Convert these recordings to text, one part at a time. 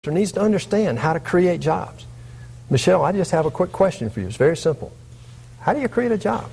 needs to understand how to create jobs. Michelle, I just have a quick question for you. It's very simple. How do you create a job?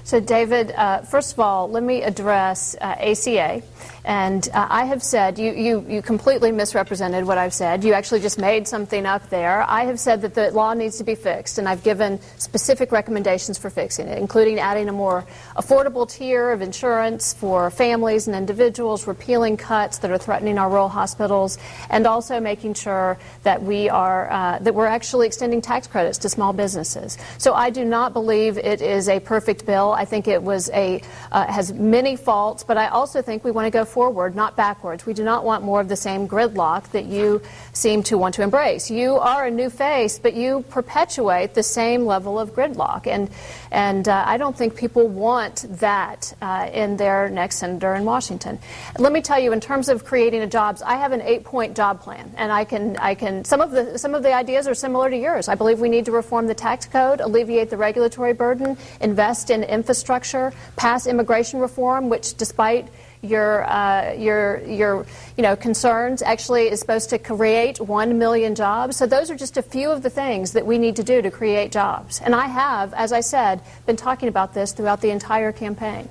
So, David, first of all, let me address ACA. And I have said, you completely misrepresented what I've said. You actually just made something up there. I have said that the law needs to be fixed, and I've given specific recommendations for fixing it, including adding a more affordable tier of insurance for families and individuals, repealing cuts that are threatening our rural hospitals, and also making sure that we're actually extending tax credits to small businesses. So I do not believe it is a perfect bill. I think it was has many faults, but I also think we want to go forward, not backwards. We do not want more of the same gridlock that you seem to want to embrace. You are a new face, but you perpetuate the same level of gridlock, and I don't think people want that in their next senator in Washington. Let me tell you, in terms of creating jobs, I have an 8-point job plan, and I can some of the ideas are similar to yours. I believe we need to reform the tax code, alleviate the regulatory burden, invest in infrastructure, pass immigration reform, which, despite your concerns, actually is supposed to create 1 million jobs. So those are just a few of the things that we need to do to create jobs. And I have, as I said, been talking about this throughout the entire campaign.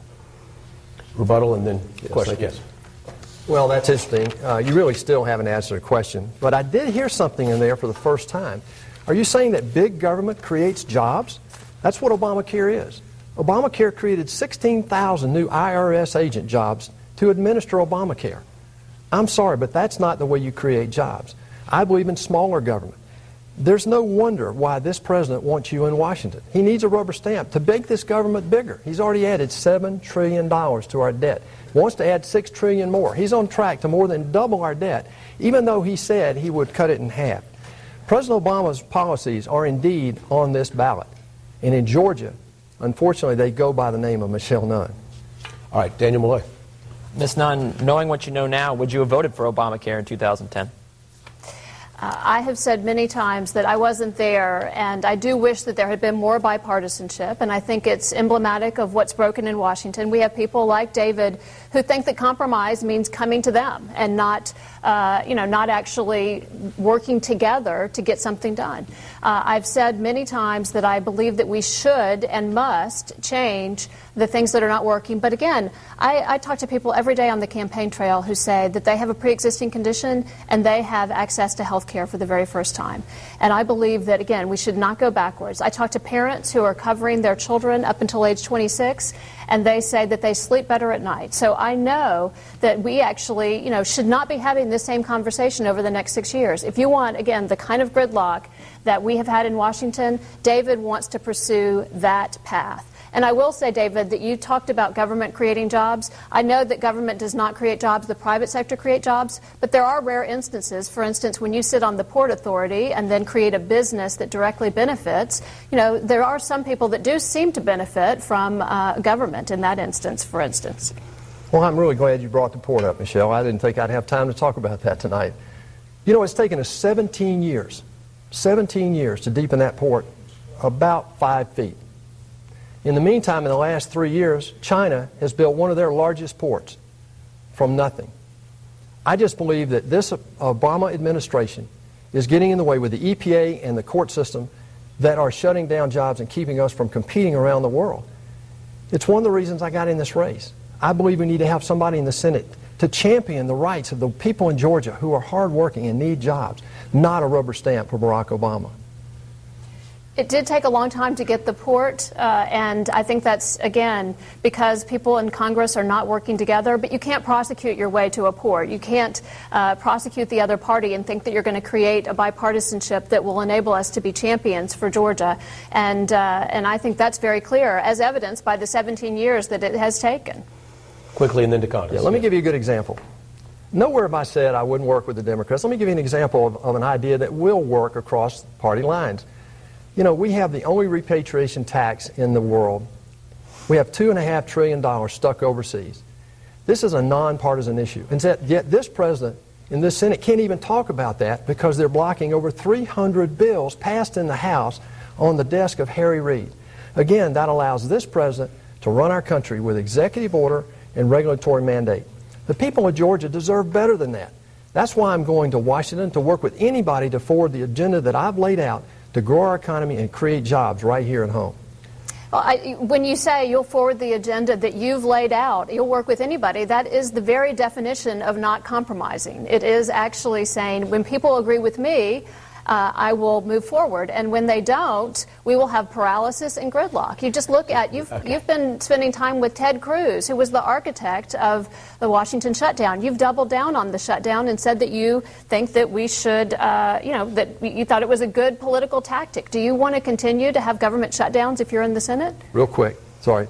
Rebuttal and then question. Yes. Well, that's interesting. You really still haven't answered the question. But I did hear something in there for the first time. Are you saying that big government creates jobs? That's what Obamacare is. Obamacare created 16,000 new IRS agent jobs to administer Obamacare. I'm sorry, but that's not the way you create jobs. I believe in smaller government. There's no wonder why this president wants you in Washington. He needs a rubber stamp to make this government bigger. He's already added $7 trillion to our debt. He wants to add $6 trillion more. He's on track to more than double our debt, even though he said he would cut it in half. President Obama's policies are indeed on this ballot. And in Georgia, unfortunately, they go by the name of Michelle Nunn. All right, Daniel Malloy. Ms. Nunn, knowing what you know now, would you have voted for Obamacare in 2010? I have said many times that I wasn't there, and I do wish that there had been more bipartisanship, and I think it's emblematic of what's broken in Washington. We have people like David who think that compromise means coming to them and not actually working together to get something done. I've said many times that I believe that we should and must change the things that are not working. But again, I talk to people every day on the campaign trail who say that they have a pre-existing condition and they have access to health care for the very first time. And I believe that, again, we should not go backwards. I talk to parents who are covering their children up until age 26, and they say that they sleep better at night. So I know that we actually, should not be having this same conversation over the next 6 years. If you want, again, the kind of gridlock that we have had in Washington, David wants to pursue that path. And I will say, David, that you talked about government creating jobs. I know that government does not create jobs, the private sector create jobs, but there are rare instances. For instance, when you sit on the Port Authority and then create a business that directly benefits, there are some people that do seem to benefit from government in that instance, for instance. Well, I'm really glad you brought the port up, Michelle. I didn't think I'd have time to talk about that tonight. It's taken us 17 years to deepen that port about 5 feet. In the meantime, in the last 3 years, China has built one of their largest ports from nothing. I just believe that this Obama administration is getting in the way with the EPA and the court system that are shutting down jobs and keeping us from competing around the world. It's one of the reasons I got in this race. I believe we need to have somebody in the Senate to champion the rights of the people in Georgia who are hardworking and need jobs, not a rubber stamp for Barack Obama. It did take a long time to get the port, and I think that's, again, because people in Congress are not working together, but you can't prosecute your way to a port. You can't prosecute the other party and think that you're going to create a bipartisanship that will enable us to be champions for Georgia, and I think that's very clear, as evidenced by the 17 years that it has taken. Quickly, and then to Congress. Yeah, let me give you a good example. Nowhere have I said I wouldn't work with the Democrats. Let me give you an example of an idea that will work across party lines. We have the only repatriation tax in the world. We have $2.5 trillion stuck overseas. This is a nonpartisan issue. And yet this president in this Senate can't even talk about that because they're blocking over 300 bills passed in the House on the desk of Harry Reid. Again, that allows this president to run our country with executive order and regulatory mandate. The people of Georgia deserve better than that. That's why I'm going to Washington to work with anybody to forward the agenda that I've laid out to grow our economy and create jobs right here at home. Well, when you say you'll forward the agenda that you've laid out, you'll work with anybody, that is the very definition of not compromising. It is actually saying, when people agree with me, I will move forward, and when they don't, we will have paralysis and gridlock. You just look at, you've been spending time with Ted Cruz, who was the architect of the Washington shutdown. You've doubled down on the shutdown and said that you think that we should, that you thought it was a good political tactic. Do you want to continue to have government shutdowns if you're in the Senate? Real quick, sorry.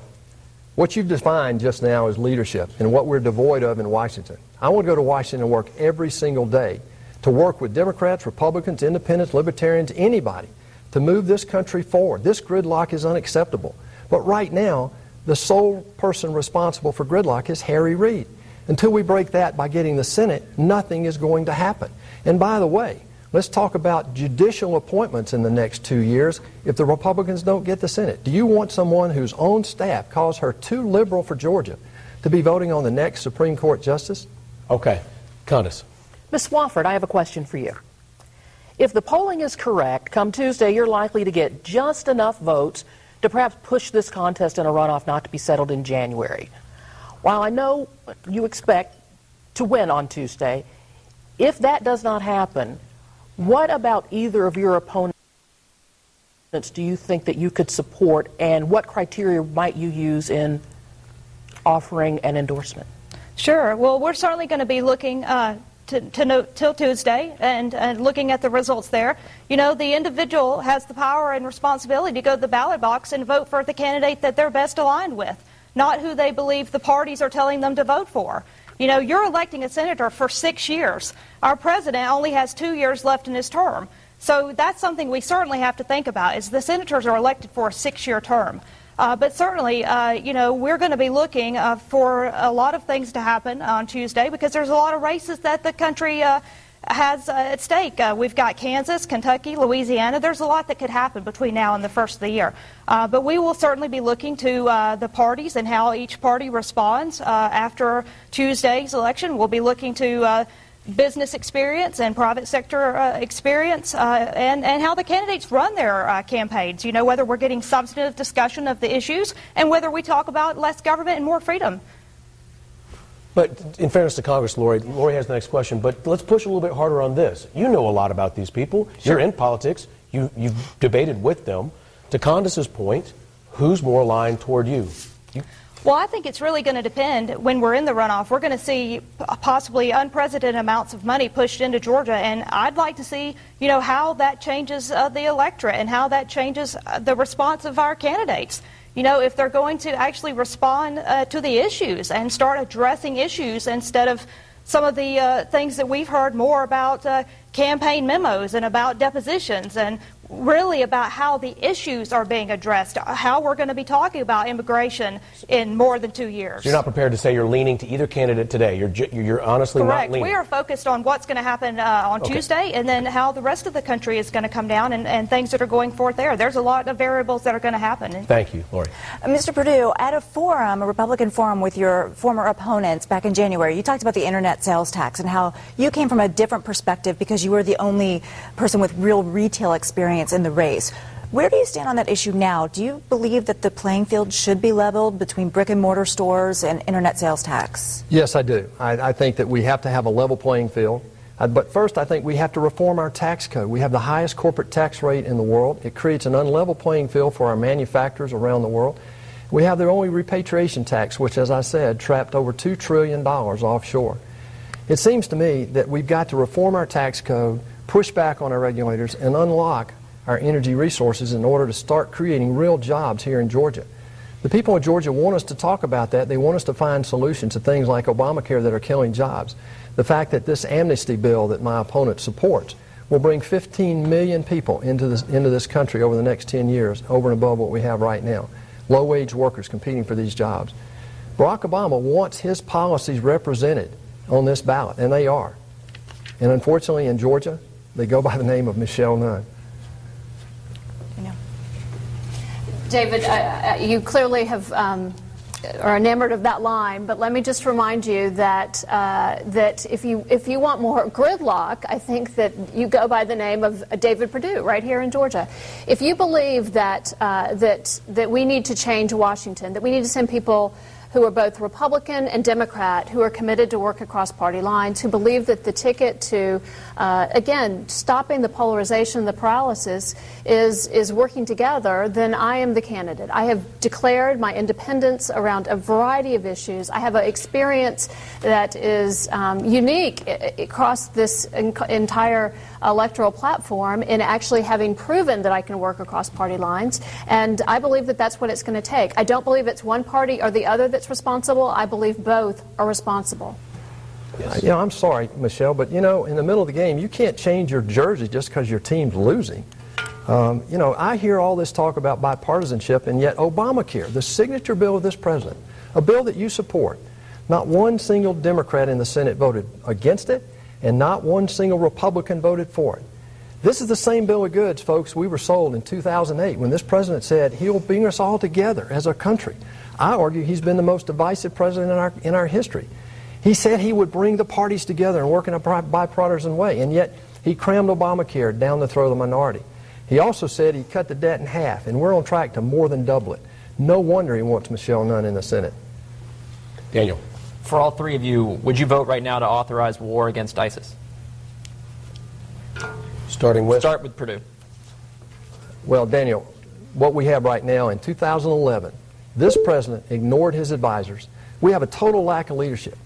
What you've defined just now is leadership and what we're devoid of in Washington. I want to go to Washington and work every single day to work with Democrats, Republicans, Independents, Libertarians, anybody, to move this country forward. This gridlock is unacceptable. But right now, the sole person responsible for gridlock is Harry Reid. Until we break that by getting the Senate, nothing is going to happen. And by the way, let's talk about judicial appointments in the next 2 years if the Republicans don't get the Senate. Do you want someone whose own staff calls her too liberal for Georgia to be voting on the next Supreme Court justice? Okay. Candace. Ms. Swafford, I have a question for you. If the polling is correct, come Tuesday, you're likely to get just enough votes to perhaps push this contest in a runoff not to be settled in January. While I know you expect to win on Tuesday, if that does not happen, what about either of your opponents do you think that you could support, and what criteria might you use in offering an endorsement? Sure. Well, we're certainly going to be looking till Tuesday and looking at the results there. You know, the individual has the power and responsibility to go to the ballot box and vote for the candidate that they're best aligned with, not who they believe the parties are telling them to vote for. You know, you're electing a senator for 6 years. Our president only has 2 years left in his term. So that's something we certainly have to think about, is the senators are elected for a 6-year term. But certainly, you know, we're going to be looking for a lot of things to happen on Tuesday, because there's a lot of races that the country has at stake. We've got Kansas, Kentucky, Louisiana. There's a lot that could happen between now and the first of the year. But we will certainly be looking to the parties and how each party responds after Tuesday's election. We'll be looking to business experience and private sector experience and how the candidates run their campaigns. You know, whether we're getting substantive discussion of the issues and whether we talk about less government and more freedom. But in fairness to Congress, Lori has the next question, but let's push a little bit harder on this. You know a lot about these people. Sure. You're in politics. You've debated with them. To Candace's point, who's more aligned toward you? Well, I think it's really going to depend when we're in the runoff. We're going to see possibly unprecedented amounts of money pushed into Georgia, and I'd like to see, you know, how that changes the electorate and how that changes the response of our candidates. You know, if they're going to actually respond to the issues and start addressing issues instead of some of the things that we've heard more about campaign memos and about depositions, and really about how the issues are being addressed, how we're going to be talking about immigration in more than 2 years. So you're not prepared to say you're leaning to either candidate today. You're honestly Correct. not leaning. We are focused on what's going to happen on Tuesday, and then how the rest of the country is going to come down, and things that are going forth there. There's a lot of variables that are going to happen. Thank you, Lori. Mr. Perdue, at a forum, a Republican forum with your former opponents back in January, you talked about the internet sales tax and how you came from a different perspective because you were the only person with real retail experience in the race. Where do you stand on that issue now? Do you believe that the playing field should be leveled between brick and mortar stores and internet sales tax? Yes, I do. I think that we have to have a level playing field. But first, I think we have to reform our tax code. We have the highest corporate tax rate in the world. It creates an unlevel playing field for our manufacturers around the world. We have their only repatriation tax, which, as I said, trapped over $2 trillion offshore. It seems to me that we've got to reform our tax code, push back on our regulators, and unlock our energy resources in order to start creating real jobs here in Georgia. The people of Georgia want us to talk about that. They want us to find solutions to things like Obamacare that are killing jobs. The fact that this amnesty bill that my opponent supports will bring 15 million people into this country over the next 10 years, over and above what we have right now. Low-wage workers competing for these jobs. Barack Obama wants his policies represented on this ballot, and they are. And unfortunately in Georgia, they go by the name of Michelle Nunn. David, you clearly have are enamored of that line, but let me just remind you that that if you want more gridlock, I think that you go by the name of David Perdue right here in Georgia. If you believe that that we need to change Washington, that we need to send people who are both Republican and Democrat, who are committed to work across party lines, who believe that the ticket to, again, stopping the polarization, the paralysis, is working together, then I am the candidate. I have declared my independence around a variety of issues. I have an experience that is unique across this entire electoral platform in actually having proven that I can work across party lines, and I believe that that's what it's going to take. I don't believe it's one party or the other that's responsible. I believe both are responsible. Yes. I'm sorry, Michelle, but in the middle of the game, you can't change your jersey just because your team's losing. I hear all this talk about bipartisanship, and yet Obamacare, the signature bill of this president, a bill that you support, not one single Democrat in the Senate voted against it, and not one single Republican voted for it. This is the same bill of goods, folks, we were sold in 2008 when this president said he'll bring us all together as a country. I argue he's been the most divisive president in our history. He said he would bring the parties together and work in a bipartisan way, and yet he crammed Obamacare down the throat of the minority. He also said he'd cut the debt in half, and we're on track to more than double it. No wonder he wants Michelle Nunn in the Senate. Daniel. For all three of you, would you vote right now to authorize war against ISIS? Start with Perdue. Well, Daniel, what we have right now in 2011, this president ignored his advisors. We have a total lack of leadership.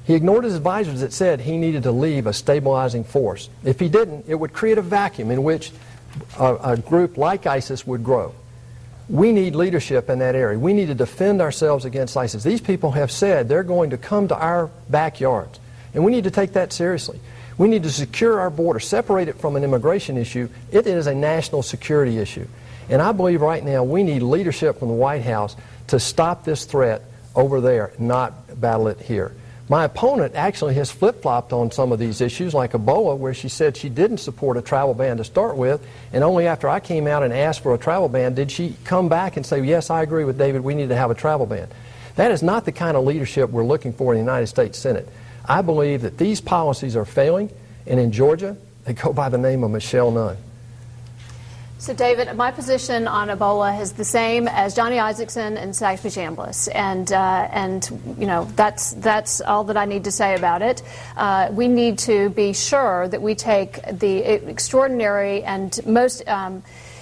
He ignored his advisors that said he needed to leave a stabilizing force. If he didn't, it would create a vacuum in which a group like ISIS would grow. We need leadership in that area. We need to defend ourselves against ISIS. These people have said they're going to come to our backyards, and we need to take that seriously. We need to secure our border, separate it from an immigration issue. It is a national security issue. And I believe right now we need leadership from the White House to stop this threat over there, not battle it here. My opponent actually has flip-flopped on some of these issues, like Ebola, where she said she didn't support a travel ban to start with, and only after I came out and asked for a travel ban did she come back and say, yes, I agree with David, we need to have a travel ban. That is not the kind of leadership we're looking for in the United States Senate. I believe that these policies are failing, and in Georgia, they go by the name of Michelle Nunn. So, David, my position on Ebola is the same as Johnny Isaacson and Saxby Chambliss, and that's all that I need to say about it. We need to be sure that we take the extraordinary and most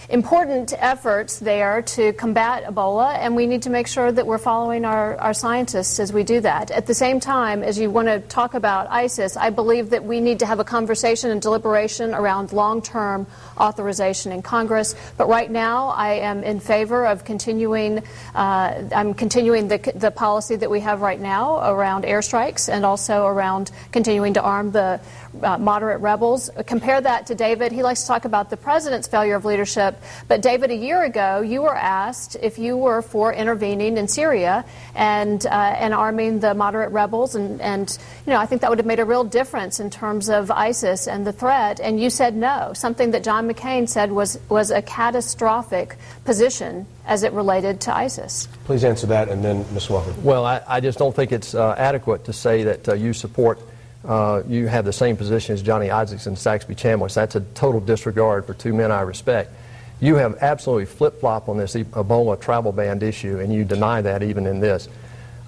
important efforts there to combat Ebola, and we need to make sure that we're following our scientists as we do that. At the same time, as you want to talk about ISIS, I believe that we need to have a conversation and deliberation around long-term authorization in Congress. But right now, I am in favor of continuing the policy that we have right now around airstrikes and also around continuing to arm the moderate rebels. Compare that to David. He likes to talk about the president's failure of leadership. But David, a year ago, you were asked if you were for intervening in Syria and arming the moderate rebels, and I think that would have made a real difference in terms of ISIS and the threat. And you said no, something that John McCain said was a catastrophic position as it related to ISIS. Please answer that, and then Ms. Walker. Well, I just don't think it's adequate to say that you support. You have the same position as Johnny Isaacson and Saxby Chambliss. That's a total disregard for two men I respect. You have absolutely flip-flopped on this Ebola travel ban issue, and you deny that even in this.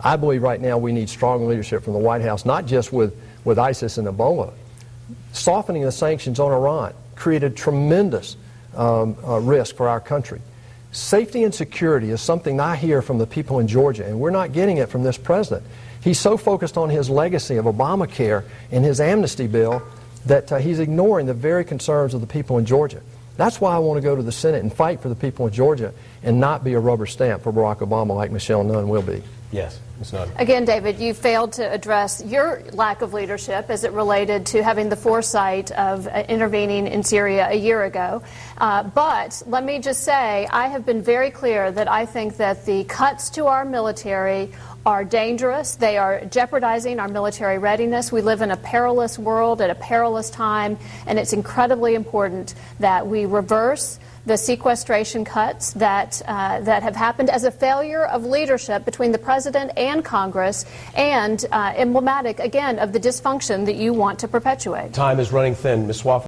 I believe right now we need strong leadership from the White House, not just with ISIS and Ebola. Softening the sanctions on Iran created tremendous risk for our country. Safety and security is something I hear from the people in Georgia, and we're not getting it from this president. He's so focused on his legacy of Obamacare and his amnesty bill that he's ignoring the very concerns of the people in Georgia. That's why I want to go to the Senate and fight for the people of Georgia and not be a rubber stamp for Barack Obama like Michelle Nunn will be. Yes, Ms. Nunn. Again, David, you failed to address your lack of leadership as it related to having the foresight of intervening in Syria a year ago. But let me just say, I have been very clear that I think that the cuts to our military are dangerous. They are jeopardizing our military readiness. We live in a perilous world at a perilous time, and it's incredibly important that we reverse the sequestration cuts that have happened as a failure of leadership between the President and Congress, and emblematic, again, of the dysfunction that you want to perpetuate. Time is running thin. Ms. Swafford.